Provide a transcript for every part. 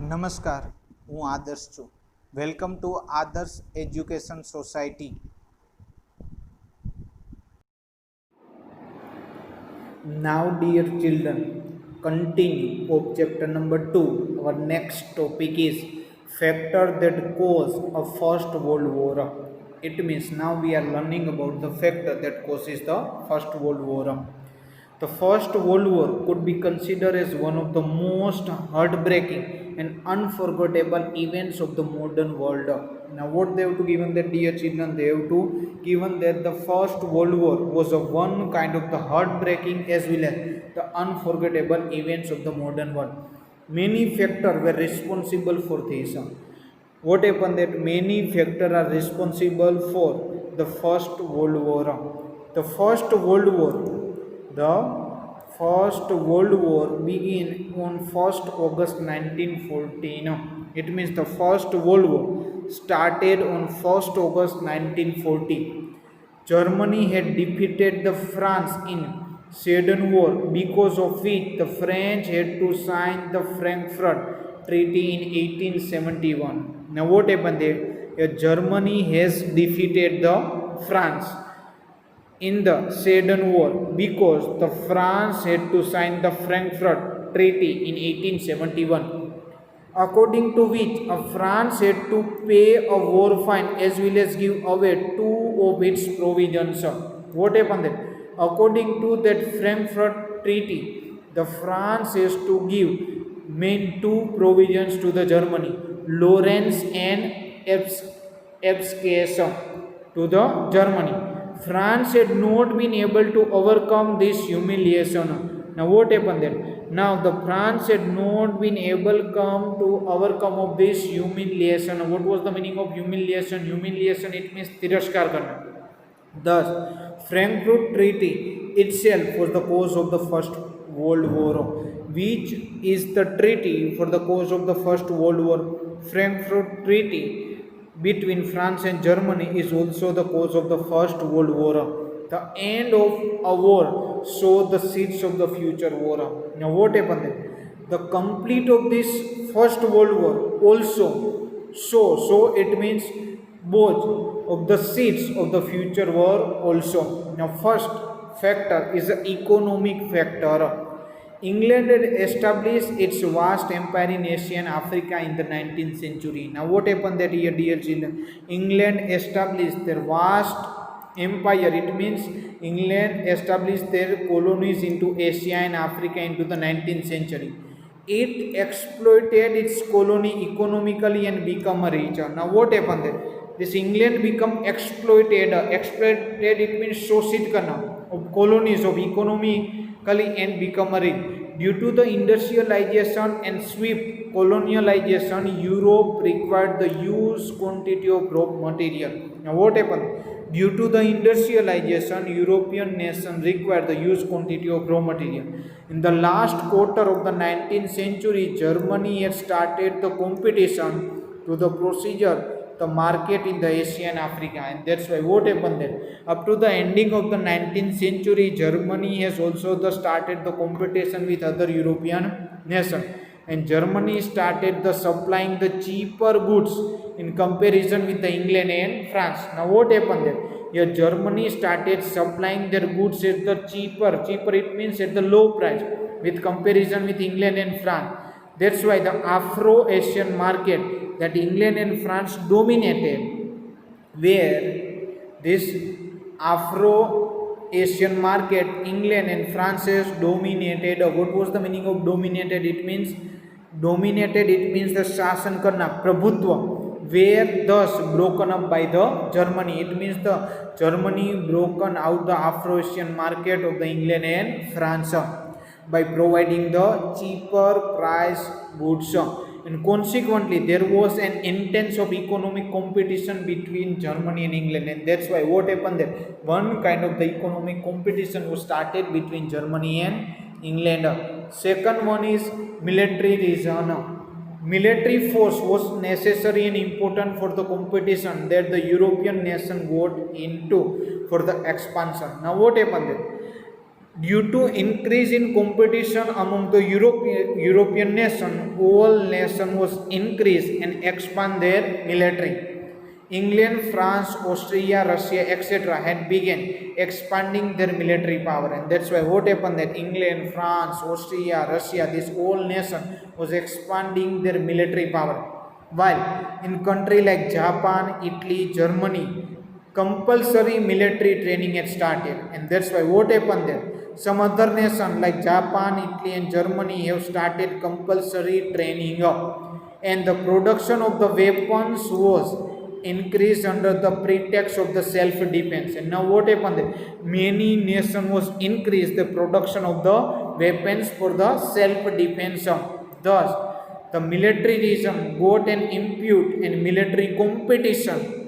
નમસ્કાર, હું આદર્શ છું. વેલકમ ટુ આદર્શ education society. Now, dear children, continue of chapter number 2. Our next topic is factor that cause a First World War. It means now we are learning about the factor that causes the First World War. The First World War could be considered as one of the most heartbreaking and unforgettable events of the modern world. Now, what they have to given that, dear children, they have to given that the First World War was a one kind of the heartbreaking as well as the unforgettable events of the modern world. Many factors were responsible for this. What happened that many factors are responsible for the First World War. The First World War began on 1st August 1914. It means the First World War started on 1st August 1940. Germany had defeated the France in Sedan War, because of which the French had to sign the Frankfurt Treaty in 1871. Now what happened there? Germany has defeated the France in the Sedan War because the France had to sign the Frankfurt Treaty in 1871, according to which France had to pay a war fine as well as give away two of its provisions. What happened then? According to that Frankfurt Treaty, the France has to give main two provisions to the Germany, Lorentz and Abscation to the Germany. France had not been able to overcome this humiliation. Now what happened then? Now the France had not been able to overcome of this humiliation. What was the meaning of humiliation? Humiliation, it means tiraskar karna. Thus, Frankfurt Treaty itself was the cause of the First World War. Which is the treaty for the cause of the First World War? Frankfurt Treaty between France and Germany is also the cause of the First World War. The end of a war showed the seeds of the future war. Now what happened then? The complete of this First World War also so it means both of the seeds of the future war also. Now first factor is the economic factor. England had established its vast empire in Asia and Africa in the 19th century. Now what happened that year, dear children? England established their vast empire. It means England established their colonies into Asia and Africa into the 19th century. It exploited its colony economically and become a richer. Now what happened there? This England become exploited. Exploited, it means शोषित करना of colonies of economically and become a rich. Due to the industrialization and swift colonialization, Europe required the huge quantity of raw material. Now what happened? Due to the industrialization, European nations required the huge quantity of raw material. In the last quarter of the 19th century, Germany had started the competition to the procedure the market in the Asia and Africa, and that's why what happened there? Up to the ending of the 19th century, Germany has also started the competition with other European nations, and Germany started the supplying the cheaper goods in comparison with the England and France. Now what happened there? Here Germany started supplying their goods at the cheaper it means at the low price with comparison with England and France. That's why the Afro-Asian market that England and France dominated, where this Afro-Asian market England and France has dominated. What was the meaning of dominated? It means the शासन करना, प्रभुत्व, where thus broken up by the Germany. It means the Germany broken out the Afro-Asian market of the England and France by providing the cheaper price goods, and consequently there was an intense of economic competition between Germany and England, and that's why what happened there? One kind of the economic competition was started between Germany and England. Second one is military reason. Military force was necessary and important for the competition that the European nation got into for the expansion. Now what happened there? Due to increase in competition among the European nation, all nation was increase and expand their military. England, France, Austria, Russia, etc. had begun expanding their military power, and that's why what happened that England, France, Austria, Russia, this whole nation was expanding their military power. While in country like Japan, Italy, Germany, compulsory military training had started, and that's why what happened there. Some other nations like Japan, Italy, and Germany have started compulsory training up, and the production of the weapons was increased under the pretext of the self-defense. And now what happened there? Many nations was increased the production of the weapons for the self-defense. Thus, the militarism got an impute and military competition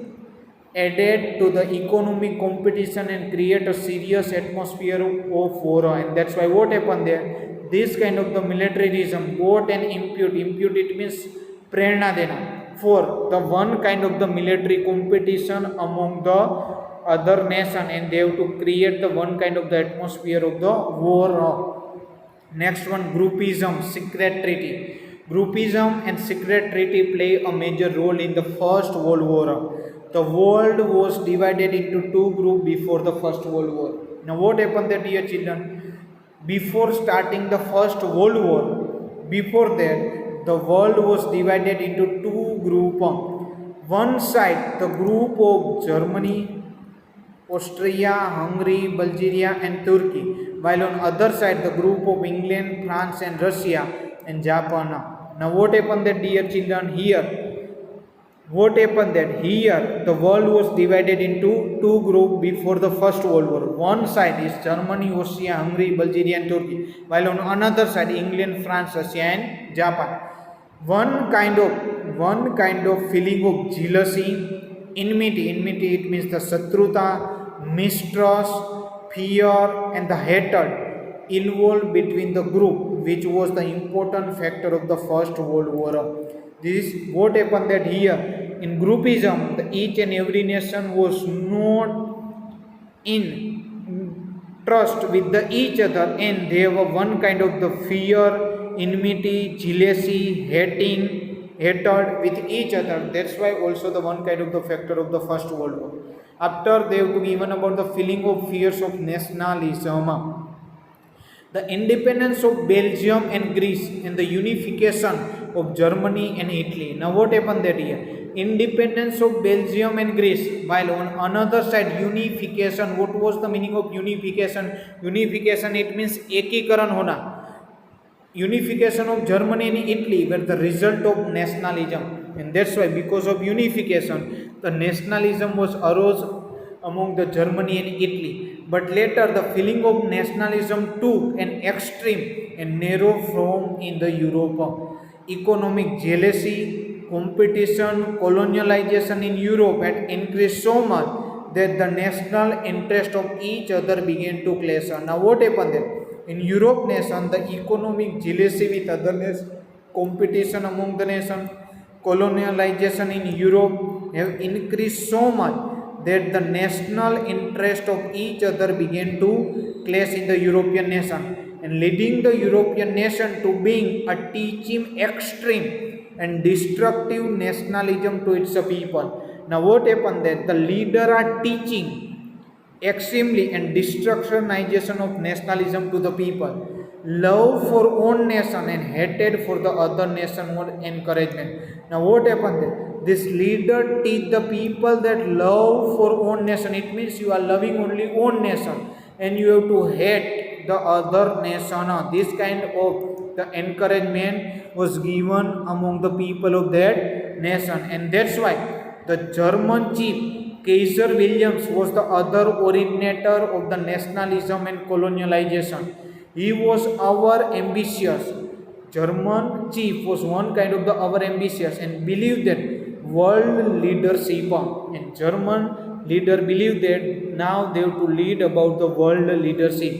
added to the economic competition and create a serious atmosphere of war. And that's why what happened there, this kind of the militarism got an impute it means prerna dena for the one kind of the military competition among the other nation, and they have to create the one kind of the atmosphere of the war. Next one, groupism, secret treaty. Groupism and secret treaty play a major role in the First World War. The world was divided into two groups before the First World War. Now what happened there, dear children? Before starting the First World War, before that, the world was divided into two groups. One side, the group of Germany, Austria, Hungary, Bulgaria and Turkey, while on other side the group of England, France and Russia and Japan. Now what happened that, dear children, here the world was divided into two groups before the First World War. One side is Germany, Austria, Hungary, Bulgaria and Turkey, while on another side England, France, Russia and Japan. One kind of feeling of jealousy, enmity it means the satruta, mistrust, fear and the hatred involved between the group, which was the important factor of the First World War. This is what happened that here in groupism, each and every nation was not in trust with each other, and they were one kind of the fear, enmity, jealousy, hatred with each other. That's why also the one kind of the factor of the First World War. After they have to even about the feeling of fears of nationalism, the independence of Belgium and Greece and the unification of Germany and Italy. Now what happened that here? Independence of Belgium and Greece, while on another side unification. What was the meaning of unification? Unification, it means ekikaran hona. Unification of Germany and Italy were the result of nationalism, and that's why because of unification the nationalism was arose among the Germany and Italy. But later the feeling of nationalism took an extreme and narrow form in the Europe. Economic jealousy, competition, colonialization in Europe had increased so much that the national interest of each other began to clash. Now what happened then? In Europe nation, the economic jealousy with other nations, competition among the nation, colonialization in Europe have increased so much that the national interest of each other began to clash in the European nation, and leading the European nation to being a teaching extreme and destructive nationalism to its people. Now what happened then? The leader are teaching extremely and destructionization of nationalism to the people. Love for own nation and hatred for the other nation were encouragement. Now what happened there? This leader teach the people that love for own nation, it means you are loving only own nation and you have to hate the other nation. This kind of the encouragement was given among the people of that nation, and that's why the German chief Kaiser Williams was the other originator of the nationalism and colonialization. He was our ambitious. German chief was one kind of the our ambitious and believed that world leadership, and German leader believed that now they have to lead about the world leadership,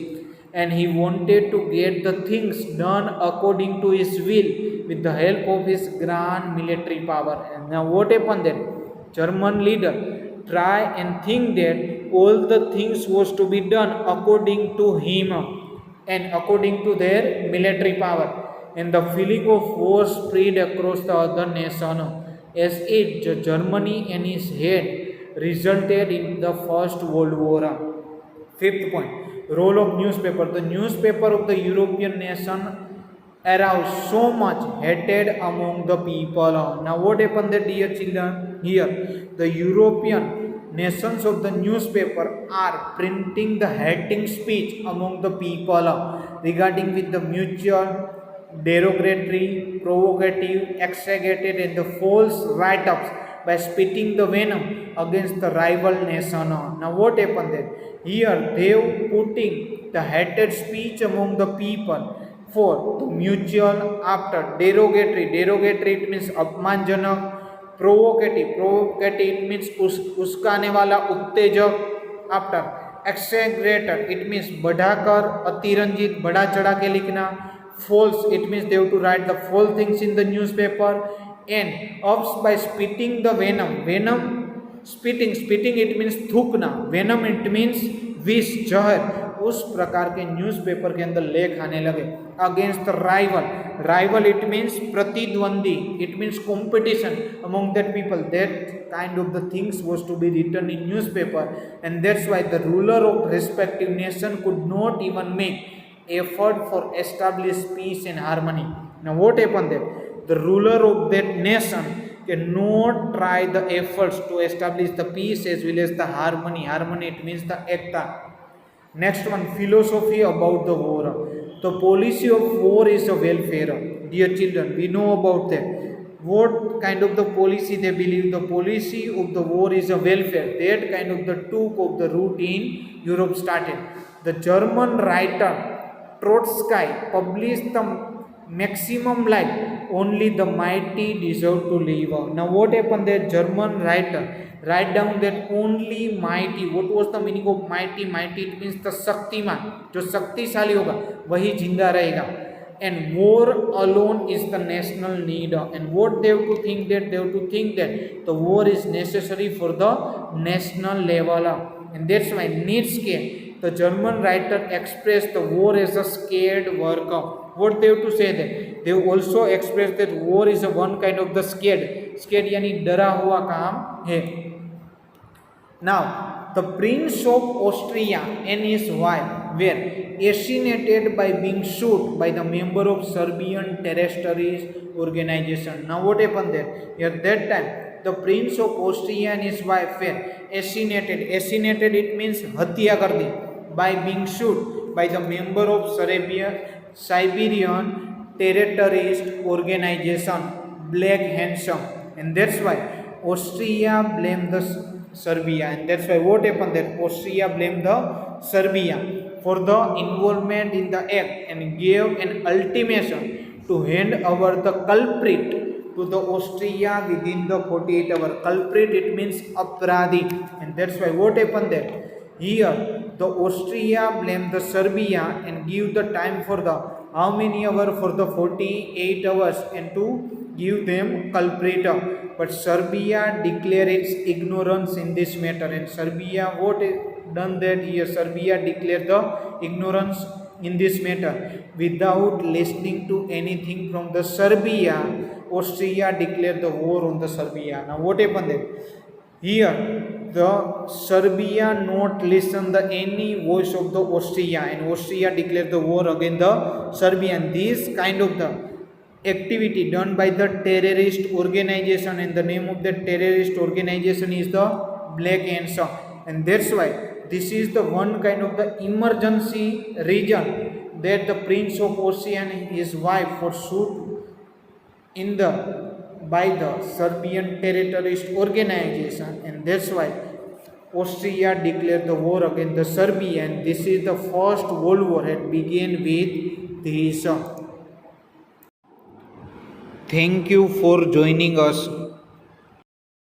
and he wanted to get the things done according to his will with the help of his grand military power. And now what happened then? German leader try and think that all the things was to be done according to him and according to their military power, and the feeling of war spread across the other nation as it Germany and his head resulted in the First World War. Fifth point, role of newspaper. The newspaper of the European nation aroused so much hatred among the people. Now what happened that, dear children, here the European nations of the newspaper are printing the hating speech among the people regarding with the mutual, derogatory, provocative, exaggerated and the false write-ups by spitting the venom against the rival nation. Now what happened there? Here they putting the hated speech among the people for the mutual, after derogatory it means अपमानजनक, provocative it means उस्काने वाला, उत्तेजक, after exaggerated it means बढ़ाकर, अतिरंजित, बढ़ा चढ़ा के लिखना, false it means they have to write the false things in the newspaper, and ups by spitting the venom spitting it means थूकना, venom it means विष, जहर, उस प्रकार के न्यूज़पेपर के अंदर लेख आने लगे अगेंस्ट राइवल इट मीन्स प्रतिद्वंदी, it means competition among that people, that kind of the things was to be written in newspaper, and that's why the ruler of respective nation could not even make effort for establish peace and harmony. Now what happened there? The ruler of that nation cannot try the efforts to establish the peace as well as the harmony. Harmony it means the ekta. Next one, philosophy about the war. The policy of war is a welfare. Dear children, we know about that. What kind of the policy they believe? The policy of the war is a welfare. That kind of the took of the root in Europe started. The German writer Trotsky published the maximum life only the mighty deserve to live. Now what happened there? German writer write down that only mighty. What was the meaning of mighty? Mighty it means the Shaktimaan, जो शक्तिशाली होगा वही जिंदा रहेगा. And war alone is the national need. And what they have to think that? They have to think that the war is necessary for the national level. And that's why Nietzsche, the German writer, expressed the war as a scared work. What they have to say that? They also expressed that war is a one kind of the scared यानी डरा हुआ काम है. Now the Prince of Austria and his wife were assassinated by being shot by the member of Serbian terrorist organization. Now what happened there? At that time the Prince of Austria and his wife were assassinated it means हत्या कर दी, by being shot by the member of Siberian terrorist organization Black Handsome, and that's why Austria blamed the Serbia, and that's why what happened that Austria blamed the Serbia for the involvement in the act and gave an ultimatum to hand over the culprit to the Austria within the 48 hours. Culprit it means अपराधी, and that's why what happened there? Here the Austria blamed the Serbia and give the time for the how many hours? For the 48 hours, and to give them culprit. But Serbia declared its ignorance in this matter, and Serbia what done that here? Serbia declared the ignorance in this matter without listening to anything from the Serbia. Austria declared the war on the Serbia. Now what happened there? Here the Serbia not listen the any voice of the Austria, and Austria declared the war against the Serbia. And this kind of the activity done by the terrorist organization, and the name of the terrorist organization is the Black Hands, and that's why this is the one kind of the emergency region that the Prince of Austria and his wife were shot in the by the Serbian terrorist organization, and that's why Austria declared the war against the Serbia, and this is the first World War that began with this. Thank you for joining us.